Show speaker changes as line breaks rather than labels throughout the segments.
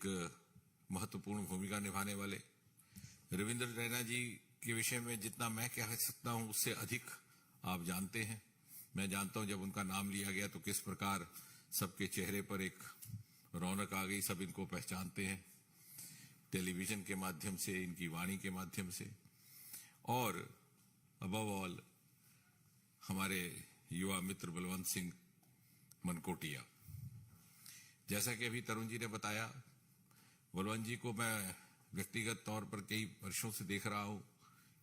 एक महत्वपूर्ण भूमिका निभाने वाले रविंद्र रैना जी के विषय में जितना मैं कह सकता हूं उससे अधिक आप जानते हैं। मैं जानता हूं जब उनका नाम लिया गया तो किस प्रकार सबके चेहरे पर एक रौनक आ गई, सब इनको पहचानते हैं टेलीविजन के माध्यम से, इनकी वाणी के माध्यम से, और अबव ऑल हमारे युवा मित्र बलवंत सिंह मनकोटिया। जैसा कि अभी तरुण जी ने बताया, बलवंत जी को मैं व्यक्तिगत तौर पर कई वर्षों से देख रहा हूं,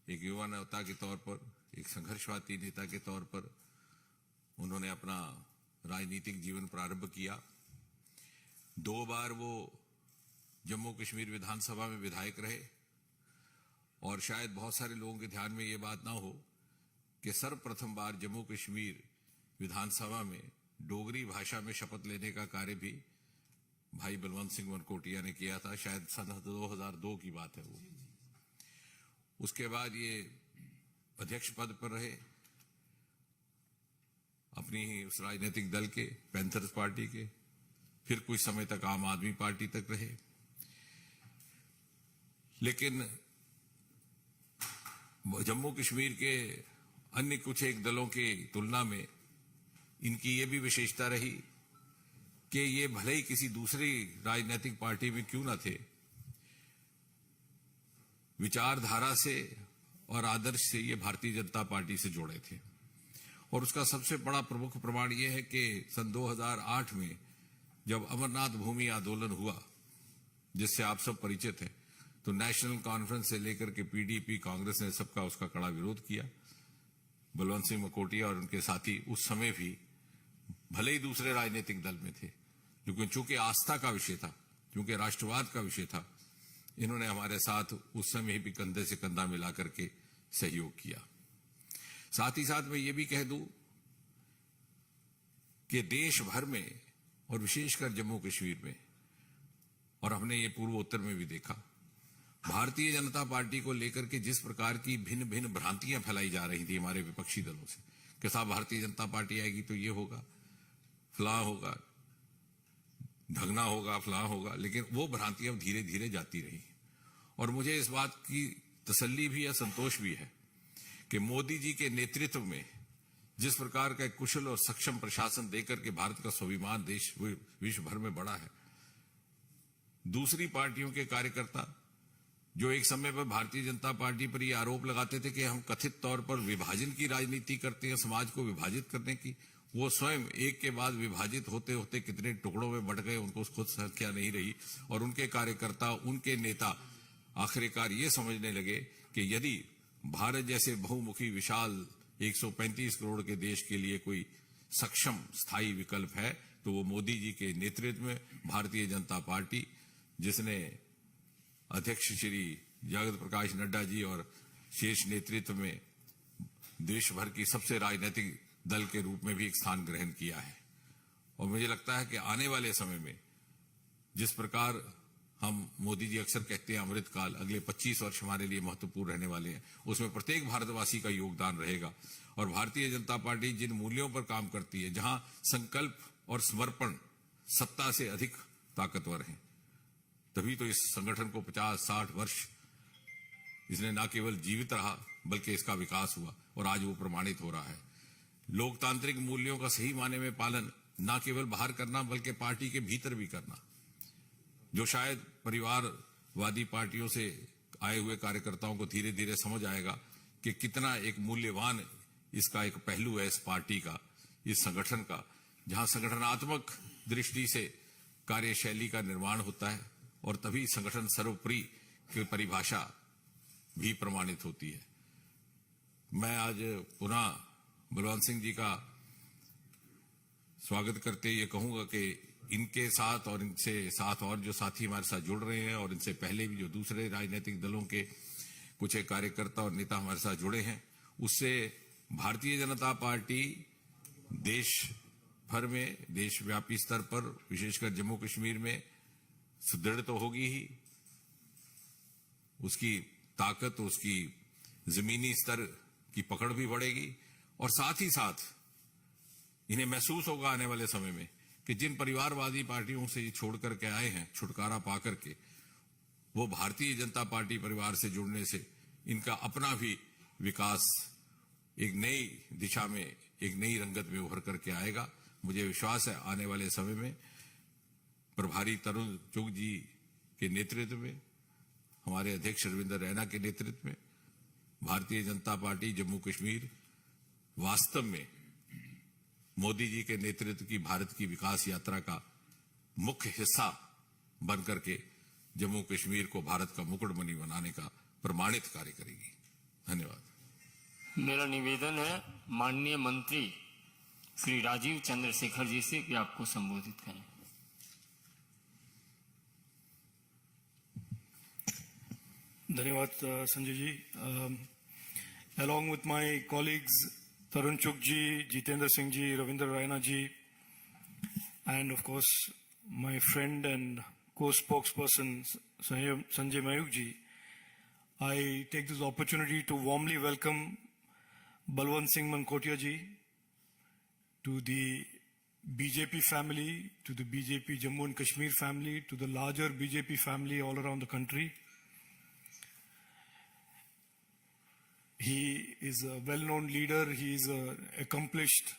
एक युवा नेता के तौर पर, एक संघर्षवादी नेता के तौर पर उन्होंने अपना राजनीतिक जीवन प्रारंभ किया। 2 बार वो जम्मू कश्मीर विधानसभा में विधायक रहे, और शायद बहुत सारे लोगों के ध्यान में ये बात ना हो कि सर्वप्रथम बार जम्मू कश्मीर विधानसभा में डोगरी भाषा में शपथ लेने का कार्य भी भाई बलवंत सिंह मनकोटिया ने किया था। शायद सन 2002 की बात है वो। उसके बाद ये अध्यक्ष पद पर रहे अपनी ही उस राजनीतिक दल के, पैंथर्स पार्टी के, फिर कुछ समय तक आम आदमी पार्टी तक रहे। लेकिन जम्मू कश्मीर के अन्य कुछ एक दलों की तुलना में इनकी ये भी विशेषता रही कि ये भले ही किसी दूसरी राजनीतिक पार्टी में क्यों न थे, विचारधारा से और आदर्श से ये भारतीय जनता पार्टी से जुड़े थे। और उसका सबसे बड़ा प्रमुख प्रमाण यह है कि सन 2008 में जब अमरनाथ भूमि आंदोलन हुआ, जिससे आप सब परिचित हैं, तो नेशनल कॉन्फ्रेंस से लेकर के पीडीपी, कांग्रेस ने सबका उसका कड़ा विरोध किया। बलवंत सिंह मनकोटिया और उनके साथी उस समय भी भले ही दूसरे राजनीतिक दल में थे, लेकिन चूंकि आस्था का विषय था, चूंकि राष्ट्रवाद का विषय था, इन्होंने हमारे साथ उस समय भी कंधे से कंधा मिला करके सहयोग किया। साथ ही साथ मैं ये भी कह दूं कि देश भर में और विशेषकर जम्मू कश्मीर में, और हमने ये पूर्वोत्तर में भी देखा, भारतीय जनता पार्टी को लेकर के जिस प्रकार की भिन्न भिन्न भ्रांतियां फैलाई जा रही थी हमारे विपक्षी दलों से कि साहब भारतीय जनता पार्टी आएगी तो ये होगा, फलां होगा, ढगना होगा, फलां होगा, लेकिन वो भ्रांतियां धीरे धीरे जाती रही। और मुझे इस बात की तसल्ली भी है, संतोष भी है कि मोदी जी के नेतृत्व में जिस प्रकार का कुशल और सक्षम प्रशासन देकर के भारत का स्वाभिमान देश विश्व भर में बढ़ा है, दूसरी पार्टियों के कार्यकर्ता जो एक समय पर भारतीय जनता पार्टी पर यह आरोप लगाते थे कि हम कथित तौर पर विभाजन की राजनीति करते हैं, समाज को विभाजित करने की, वो स्वयं एक के बाद विभाजित होते होते कितने टुकड़ों में बढ़ गए, उनको खुद संख्या नहीं रही। और उनके कार्यकर्ता, उनके नेता आखिरकार ये समझने लगे कि यदि भारत जैसे बहुमुखी विशाल 135 करोड़ के देश के लिए कोई सक्षम स्थायी विकल्प है तो वो मोदी जी के नेतृत्व में भारतीय जनता पार्टी, जिसने अध्यक्ष श्री जगत प्रकाश नड्डा जी और शेष नेतृत्व में देश भर की सबसे राजनीतिक दल के रूप में भी एक स्थान ग्रहण किया है। और मुझे लगता है कि आने वाले समय में जिस प्रकार हम, मोदी जी अक्सर कहते हैं अमृतकाल, अगले 25 वर्ष हमारे लिए महत्वपूर्ण रहने वाले हैं, उसमें प्रत्येक भारतवासी का योगदान रहेगा। और भारतीय जनता पार्टी जिन मूल्यों पर काम करती है, जहां संकल्प और समर्पण सत्ता से अधिक ताकतवर हैं, तभी तो इस संगठन को 50-60 वर्ष इसने न केवल जीवित रहा बल्कि इसका विकास हुआ, और आज वो प्रमाणित हो रहा है। लोकतांत्रिक मूल्यों का सही माने में पालन न केवल बाहर करना बल्कि पार्टी के भीतर भी करना, जो शायद परिवारवादी पार्टियों से आए हुए कार्यकर्ताओं को धीरे धीरे समझ आएगा कि कितना एक मूल्यवान इसका एक पहलू है इस पार्टी का, इस संगठन का, जहां संगठनात्मक दृष्टि से कार्यशैली का निर्माण होता है और तभी संगठन सर्वोपरि की परिभाषा भी प्रमाणित होती है। मैं आज पुनः बलवंत सिंह जी का स्वागत करते ये कहूंगा कि इनके साथ और इनसे साथ और जो साथी हमारे साथ जुड़ रहे हैं, और इनसे पहले भी जो दूसरे राजनीतिक दलों के कुछ एक कार्यकर्ता और नेता हमारे साथ जुड़े हैं, उससे भारतीय जनता पार्टी देश भर में, देशव्यापी स्तर पर, विशेषकर जम्मू कश्मीर में सुदृढ़ तो होगी ही, उसकी ताकत, उसकी जमीनी स्तर की पकड़ भी बढ़ेगी, और साथ ही साथ इन्हें महसूस होगा आने वाले समय में कि जिन परिवारवादी पार्टियों से ये छोड़ करके आए हैं, छुटकारा पा करके, वो भारतीय जनता पार्टी परिवार से जुड़ने से इनका अपना भी विकास एक नई दिशा में, एक नई रंगत में उभर करके आएगा। मुझे विश्वास है आने वाले समय में प्रभारी तरुण चुग जी के नेतृत्व में, हमारे अध्यक्ष रविंद्र रैना के नेतृत्व में भारतीय जनता पार्टी जम्मू कश्मीर वास्तव में मोदी जी के नेतृत्व की भारत की विकास यात्रा का मुख्य हिस्सा बनकर के जम्मू कश्मीर को भारत का मुकुटमणि बनाने का प्रमाणित कार्य करेगी। धन्यवाद।
मेरा निवेदन है माननीय मंत्री श्री राजीव चंद्रशेखर जी से कि आपको संबोधित करें।
धन्यवाद Sanjay ji. Along with my colleagues Tarun Chugh ji, Jitendra Singh ji, Ravindra Raina ji, and of course my friend and co-spokesperson Sanjay Mayuk ji, I take this opportunity to warmly welcome Balwant Singh Mankotia ji to the BJP family, to the BJP Jammu and Kashmir family, to the larger BJP family all around the country. He is a well-known leader. He is an accomplished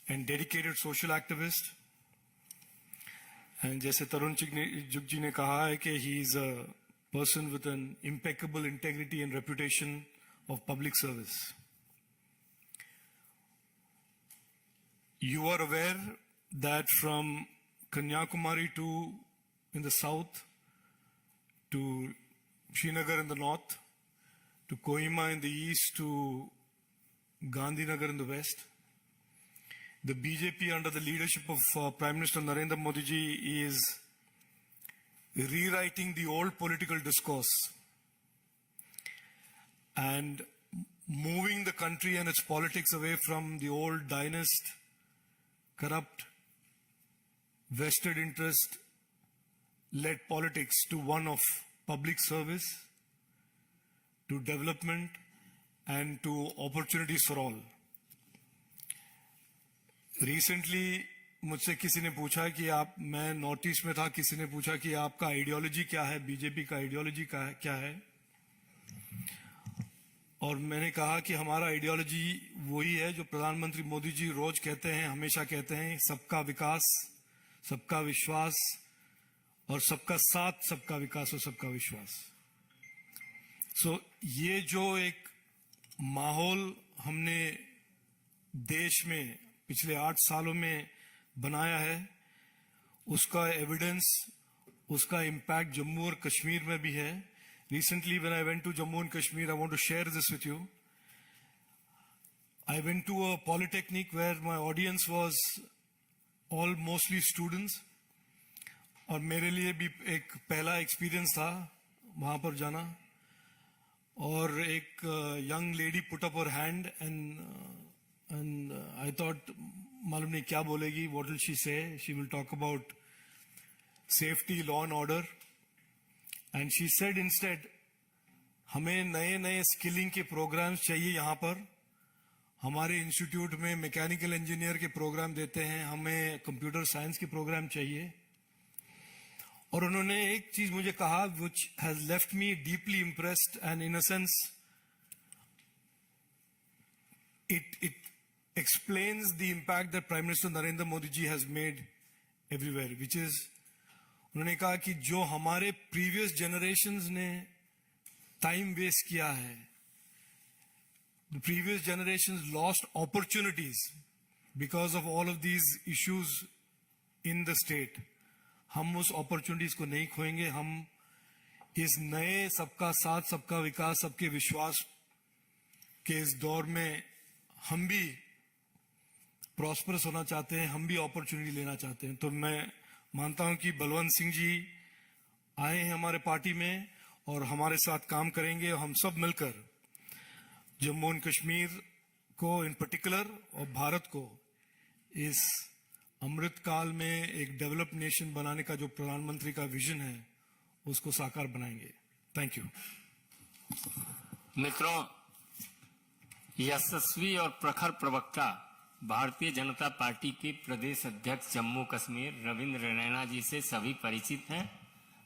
and dedicated social activist. And जैसे तरुण चुग जी ने कहा है कि he is a person with an impeccable integrity and reputation of public service. You are aware that from Kanyakumari to in the south, to Srinagar in the north, to Kohima in the east, to Gandhinagar in the west, the BJP under the leadership of Prime Minister Narendra Modi ji is rewriting the old political discourse and moving the country and its politics away from the old dynast, corrupt, vested interest led politics to one of public service, to development and to opportunities for all. Recently मुझसे किसी ने पूछा कि आप, मैं north east में था, किसी ने पूछा कि आपका आइडियोलॉजी क्या है, बीजेपी का आइडियोलॉजी क्या है, और मैंने कहा कि हमारा आइडियोलॉजी वही है जो प्रधानमंत्री मोदी जी रोज कहते हैं, हमेशा कहते हैं, सबका विकास, सबका विश्वास और सबका साथ, सबका विकास और सबका विश्वास। ये जो एक माहौल हमने देश में पिछले 8 सालों में बनाया है, उसका एविडेंस, उसका इम्पैक्ट जम्मू और कश्मीर में भी है। Recently when I went to Jammu and Kashmir, I want to share this with you. I went to a polytechnic where my audience was all mostly students, और मेरे लिए भी एक पहला एक्सपीरियंस था वहां पर जाना। और एक young lady put up her hand and I thought, मालूम नहीं क्या बोलेगी, what will she say? She will talk about safety, law and order. And she said instead, हमें नए नए स्किलिंग के प्रोग्राम्स चाहिए यहाँ पर। हमारे इंस्टीट्यूट में मैकेनिकल इंजीनियर के प्रोग्राम देते हैं, हमें कंप्यूटर साइंस के प्रोग्राम चाहिए। और उन्होंने एक चीज मुझे कहा which has left me deeply impressed, and in a sense it explains the impact that Prime Minister Narendra Modi ji has made everywhere, which is, उन्होंने कहा कि जो हमारे प्रीवियस जनरेशंस ने टाइम वेस्ट किया है, the previous generations lost opportunities because of all of these issues in the state. हम उस अपॉर्चुनिटीज को नहीं खोएंगे। हम इस नए सबका साथ, सबका विकास, सबके विश्वास के इस दौर में हम भी प्रॉस्परस होना चाहते हैं, हम भी अपॉर्चुनिटी लेना चाहते हैं। तो मैं मानता हूं कि बलवंत सिंह जी आए हैं हमारे पार्टी में और हमारे साथ काम करेंगे, और हम सब मिलकर जम्मू एंड कश्मीर को इन पर्टिकुलर और भारत को इस अमृत काल में एक डेवलप्ड नेशन बनाने का जो प्रधानमंत्री का विजन है, उसको साकार बनाएंगे। Thank you.
मित्रों, यशस्वी और प्रखर प्रवक्ता भारतीय जनता पार्टी के प्रदेश अध्यक्ष जम्मू कश्मीर रविंद्र रैना जी से सभी परिचित हैं।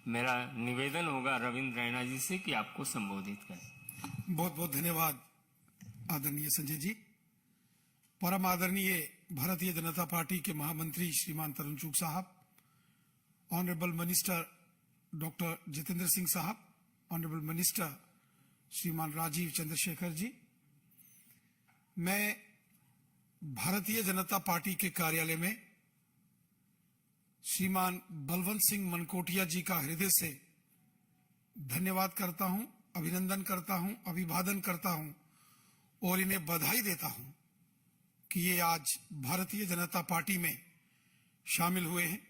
मेरा निवेदन होगा रविंद्र रैना जी से कि आपको संबोधित करें।
बहुत बहुत धन्यवाद आदरणीय संजय जी। परम आदरणीय भारतीय जनता पार्टी के महामंत्री श्रीमान तरुण चुग साहब, honourable minister doctor Jitendra Singh साहब, ऑनरेबल मिनिस्टर श्रीमान राजीव चंद्रशेखर जी, मैं भारतीय जनता पार्टी के कार्यालय में श्रीमान बलवंत सिंह मनकोटिया जी का हृदय से धन्यवाद करता हूं, अभिनंदन करता हूं, अभिवादन करता हूं और इन्हें बधाई देता हूं कि ये आज भारतीय जनता पार्टी में शामिल हुए हैं।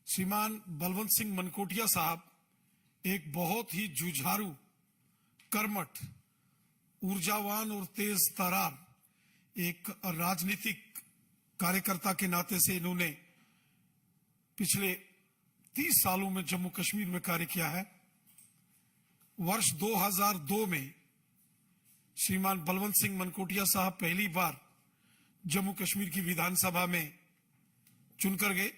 श्रीमान बलवंत सिंह मनकोटिया साहब एक बहुत ही जुझारू, कर्मठ, ऊर्जावान और तेज तर्रार एक राजनीतिक कार्यकर्ता के नाते से इन्होंने पिछले 30 सालों में जम्मू कश्मीर में कार्य किया है। वर्ष 2002 में श्रीमान बलवंत सिंह मनकोटिया साहब पहली बार जम्मू कश्मीर की विधानसभा में चुनकर गए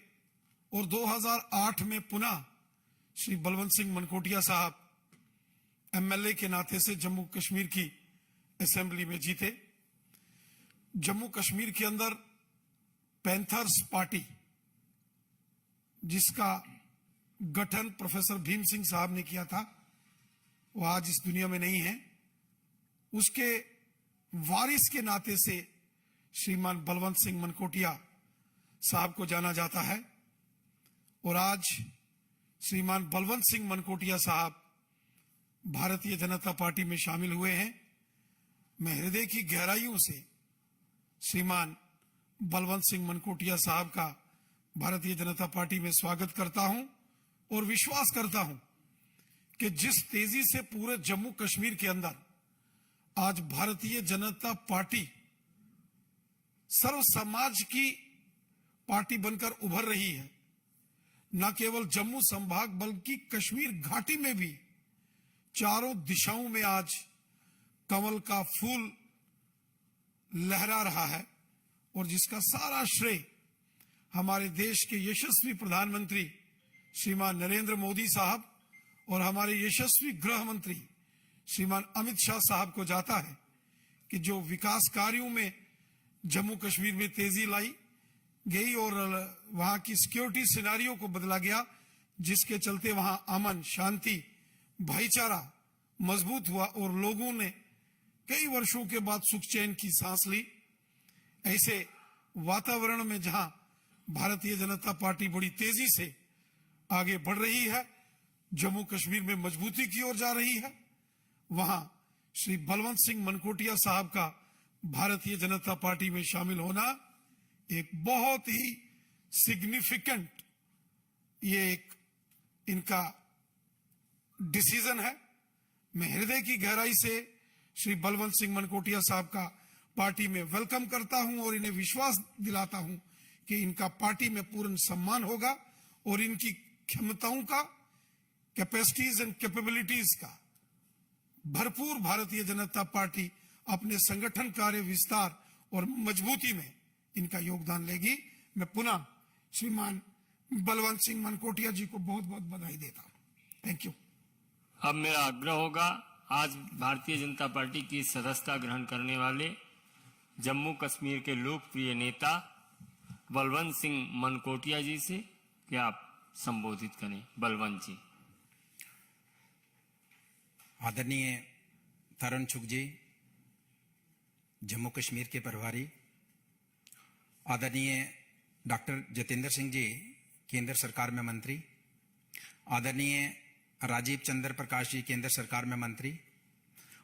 और 2008 में पुनः श्री बलवंत सिंह मनकोटिया साहब एमएलए के नाते से जम्मू कश्मीर की असेंबली में जीते। जम्मू कश्मीर के अंदर पैंथर्स पार्टी, जिसका गठन प्रोफेसर भीम सिंह साहब ने किया था, वो आज इस दुनिया में नहीं है। उसके वारिस के नाते से श्रीमान बलवंत सिंह मनकोटिया साहब को जाना जाता है और आज श्रीमान बलवंत सिंह मनकोटिया साहब भारतीय जनता पार्टी में शामिल हुए हैं। मैं हृदय की गहराइयों से श्रीमान बलवंत सिंह मनकोटिया साहब का भारतीय जनता पार्टी में स्वागत करता हूं और विश्वास करता हूं कि जिस तेजी से पूरे जम्मू कश्मीर के अंदर आज भारतीय जनता पार्टी सर्व समाज की पार्टी बनकर उभर रही है, न केवल जम्मू संभाग बल्कि कश्मीर घाटी में भी चारों दिशाओं में आज कमल का फूल लहरा रहा है और जिसका सारा श्रेय हमारे देश के यशस्वी प्रधानमंत्री श्रीमान नरेंद्र मोदी साहब और हमारे यशस्वी गृह मंत्री श्रीमान अमित शाह साहब को जाता है कि जो विकास कार्यों में जम्मू कश्मीर में तेजी लाई गई और वहां की सिक्योरिटी सिनारियों को बदला गया, जिसके चलते वहां अमन, शांति, भाईचारा मजबूत हुआ और लोगों ने कई वर्षों के बाद सुख चैन की सांस ली। ऐसे वातावरण में जहां भारतीय जनता पार्टी बड़ी तेजी से आगे बढ़ रही है, जम्मू कश्मीर में मजबूती की ओर जा रही है, वहां श्री बलवंत सिंह मनकोटिया साहब का भारतीय जनता पार्टी में शामिल होना एक बहुत ही सिग्निफिकेंट, ये एक इनका डिसीजन है। मैं हृदय की गहराई से श्री बलवंत सिंह मनकोटिया साहब का पार्टी में वेलकम करता हूं और इन्हें विश्वास दिलाता हूं कि इनका पार्टी में पूर्ण सम्मान होगा और इनकी क्षमताओं का, कैपेसिटीज एंड कैपेबिलिटीज का भरपूर भारतीय जनता पार्टी अपने संगठन कार्य विस्तार और मजबूती में इनका योगदान लेगी। मैं पुनः श्रीमान बलवंत सिंह मनकोटिया जी को बहुत बहुत बधाई देता हूं। Thank you.
अब मेरा आग्रह होगा आज भारतीय जनता पार्टी की सदस्यता ग्रहण करने वाले जम्मू कश्मीर के लोकप्रिय नेता बलवंत सिंह मनकोटिया जी से कि आप संबोधित करें। बलवंत जी।
आदरणीय तरुण चुग जी, जम्मू कश्मीर के प्रभारी, आदरणीय डॉक्टर जितेंद्र सिंह जी, केंद्र सरकार में मंत्री, आदरणीय राजीव चंद्र प्रकाश जी, केंद्र सरकार में मंत्री,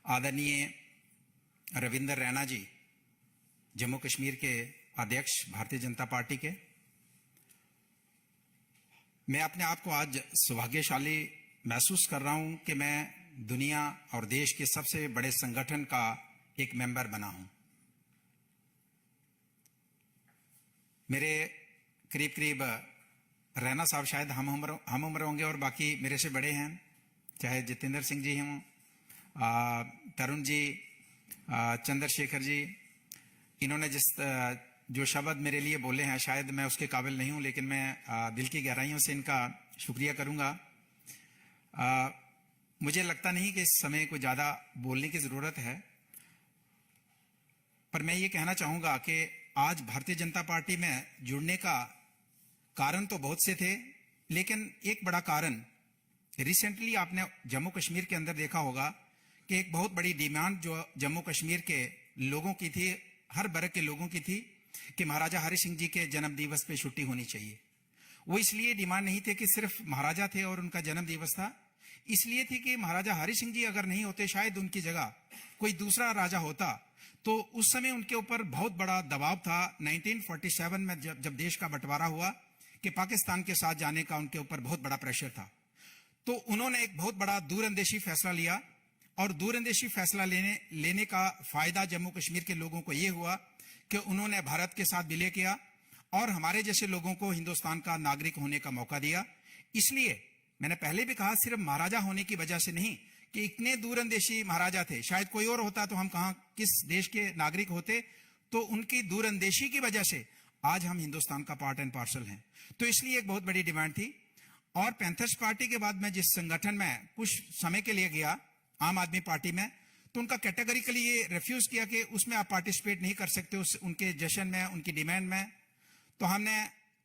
आदरणीय रविंद्र रैना जी, जम्मू कश्मीर के अध्यक्ष भारतीय जनता पार्टी के, मैं अपने आप को आज सौभाग्यशाली महसूस कर रहा हूं कि मैं दुनिया और देश के सबसे बड़े संगठन का एक मेंबर बना हूं। मेरे करीब करीब रैना साहब शायद हम उम्र होंगे और बाकी मेरे से बड़े हैं, चाहे जितेंद्र सिंह जी हों, तरुण जी, चंद्रशेखर जी, इन्होंने जो शब्द मेरे लिए बोले हैं शायद मैं उसके काबिल नहीं हूं, लेकिन मैं दिल की गहराइयों से इनका शुक्रिया करूंगा। मुझे लगता नहीं कि इस समय को ज्यादा बोलने की जरूरत है, पर मैं ये कहना चाहूंगा कि आज भारतीय जनता पार्टी में जुड़ने का कारण तो बहुत से थे, लेकिन एक बड़ा कारण रिसेंटली आपने जम्मू कश्मीर के अंदर देखा होगा कि एक बहुत बड़ी डिमांड जो जम्मू कश्मीर के लोगों की थी, हर वर्ग के लोगों की थी, कि महाराजा हरि सिंह जी के जन्म दिवस पे छुट्टी होनी चाहिए। वो इसलिए डिमांड नहीं थे कि सिर्फ महाराजा थे और उनका जन्म दिवस था, इसलिए थी कि महाराजा हरि सिंह जी अगर नहीं होते, शायद उनकी जगह कोई दूसरा राजा होता, तो उस समय उनके ऊपर बहुत बड़ा दबाव था। 1947 में जब देश का बंटवारा हुआ कि पाकिस्तान के साथ जाने का उनके ऊपर बहुत बड़ा प्रेशर था, तो उन्होंने एक बहुत बड़ा दूरंदेशी फैसला लिया, और दूरंदेशी फैसला लेने का फायदा जम्मू कश्मीर के लोगों को यह हुआ कि उन्होंने भारत के साथ विलय किया और हमारे जैसे लोगों को हिंदुस्तान का नागरिक होने का मौका दिया। इसलिए मैंने पहले भी कहा, सिर्फ महाराजा होने की वजह से नहीं कि इतने दूरंदेशी महाराजा थे, शायद कोई और होता तो हम कहां किस देश के नागरिक होते, तो उनकी दूरंदेशी की वजह से आज हम हिंदुस्तान का पार्ट एंड पार्सल हैं। तो इसलिए एक बहुत बड़ी डिमांड थी। और पैंथर्स पार्टी के बाद मैं जिस संगठन में कुछ समय के लिए गया, आम आदमी पार्टी में, तो उनका कैटेगरिकली ये रिफ्यूज किया कि उसमें आप पार्टिसिपेट नहीं कर सकते, उनके जश्न में, उनकी डिमांड में। तो हमने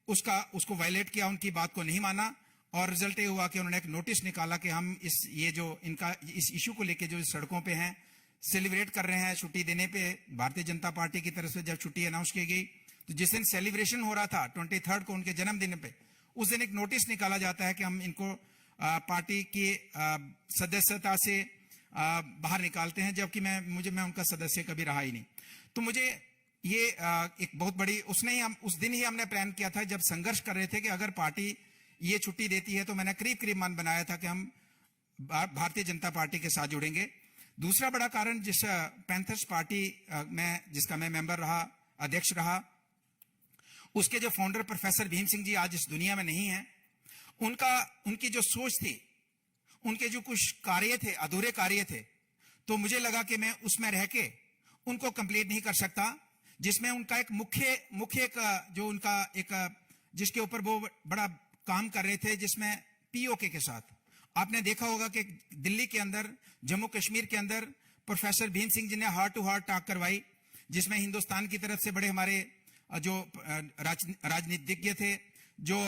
उसको वायलेट किया, उनकी बात को नहीं माना, और रिजल्ट ये हुआ कि उन्होंने एक नोटिस निकाला कि हम इस इशू को लेके जो सड़कों पे हैं, सेलिब्रेट कर रहे हैं छुट्टी देने पे। भारतीय जनता पार्टी की तरफ से जब छुट्टी अनाउंस की गई, तो जिस दिन सेलिब्रेशन हो रहा था 23 को उनके जन्मदिन पे, उस दिन एक नोटिस निकाला जाता है कि हम इनको पार्टी की सदस्यता से बाहर निकालते हैं, जबकि मैं उनका सदस्य कभी रहा ही नहीं। तो मुझे ये एक बहुत बड़ी, उस दिन ही हमने प्लान किया था, जब संघर्ष कर रहे थे कि अगर पार्टी ये छुट्टी देती है, तो मैंने करीब मन बनाया था कि हम भारतीय जनता पार्टी के साथ जुड़ेंगे। दूसरा बड़ा कारण, जिस पैंथर्स पार्टी में जिसका मैं मेंबर रहा, अध्यक्ष रहा, उसके जो फाउंडर प्रोफेसर भीम सिंह जी आज इस दुनिया में नहीं है, उनकी जो सोच थी, उनके जो कुछ कार्य थे, अधूरे कार्य थे, तो मुझे लगा कि मैं उसमें रह के उनको कंप्लीट नहीं कर सकता, जिसमें उनका एक मुख्य जो उनका एक जिसके ऊपर वो बड़ा काम कर रहे थे, जिसमें पीओके के साथ आपने देखा होगा कि दिल्ली के अंदर, जम्मू कश्मीर के अंदर प्रोफेसर भीम सिंह जी ने हार्ट टू हार्ट टॉक करवाई, जिसमें हिंदुस्तान की तरफ से बड़े हमारे जो राजनीतिज्ञ थे, जो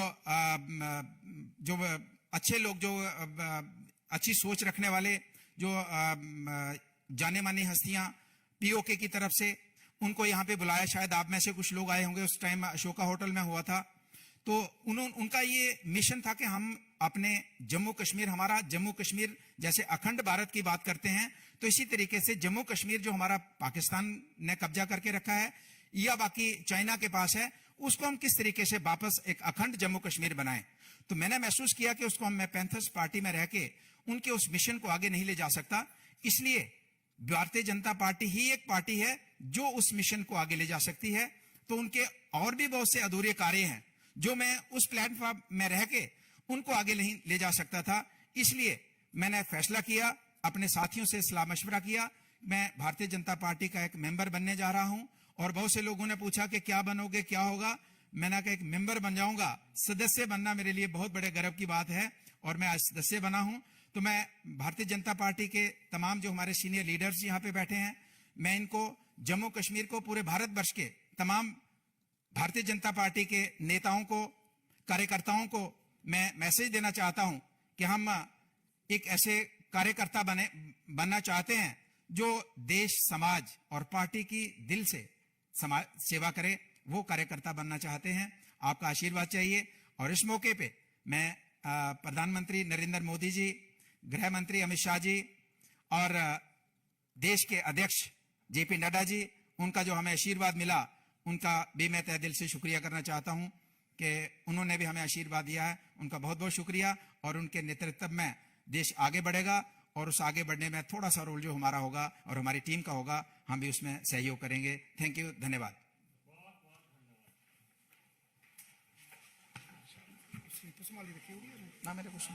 अच्छे लोग, जो अच्छी सोच रखने वाले, जो जाने मानी हस्तियां पीओके की तरफ से, उनको यहाँ पे बुलाया। शायद आप में से कुछ लोग आए होंगे, उस टाइम अशोका होटल में हुआ था। तो उनका ये मिशन था कि हम अपने जम्मू कश्मीर, हमारा जम्मू कश्मीर जैसे अखंड भारत की बात करते हैं, तो इसी तरीके से जम्मू कश्मीर जो हमारा पाकिस्तान ने कब्जा करके रखा है या बाकी चाइना के पास है, उसको हम किस तरीके से वापस एक अखंड जम्मू कश्मीर बनाएं। तो मैंने महसूस किया कि उसको मैं पैंथर्स पार्टी में रह के उनके उस मिशन को आगे नहीं ले जा सकता, इसलिए भारतीय जनता पार्टी ही एक पार्टी है जो उस मिशन को आगे ले जा सकती है। तो उनके और भी बहुत से अधूरे कार्य हैं जो मैं उस प्लेटफॉर्म में रह के उनको आगे नहीं ले जा सकता था। इसलिए मैंने फैसला किया, अपने साथियों से सलाह मशवरा किया, मैं भारतीय जनता पार्टी का एक मेंबर बनने जा रहा हूं। और बहुत से लोगों ने पूछा कि क्या बनोगे, क्या होगा। मैंने कहा एक मेंबर बन जाऊंगा। सदस्य बनना मेरे लिए बहुत बड़े गर्व की बात है और मैं आज सदस्य बना हूं। तो मैं भारतीय जनता पार्टी के तमाम जो हमारे सीनियर लीडर्स यहाँ पे बैठे हैं, मैं इनको जम्मू कश्मीर को, पूरे भारतवर्ष के तमाम भारतीय जनता पार्टी के नेताओं को, कार्यकर्ताओं को मैं मैसेज देना चाहता हूं कि हम एक ऐसे कार्यकर्ता बनना चाहते हैं जो देश, समाज और पार्टी की दिल से समाज सेवा करे, वो कार्यकर्ता बनना चाहते हैं। आपका आशीर्वाद चाहिए। और इस मौके पे मैं प्रधानमंत्री नरेंद्र मोदी जी, गृह मंत्री अमित शाह जी और देश के अध्यक्ष जेपी नड्डा जी, उनका जो हमें आशीर्वाद मिला, उनका भी मैं तहे दिल से शुक्रिया करना चाहता हूं कि उन्होंने भी हमें आशीर्वाद दिया है। उनका बहुत बहुत शुक्रिया। और उनके नेतृत्व में देश आगे बढ़ेगा और उस आगे बढ़ने में थोड़ा सा रोल जो हमारा होगा और हमारी टीम का होगा, हम भी उसमें सहयोग करेंगे। थैंक यू, धन्यवाद। ना मेरे क्वेश्चन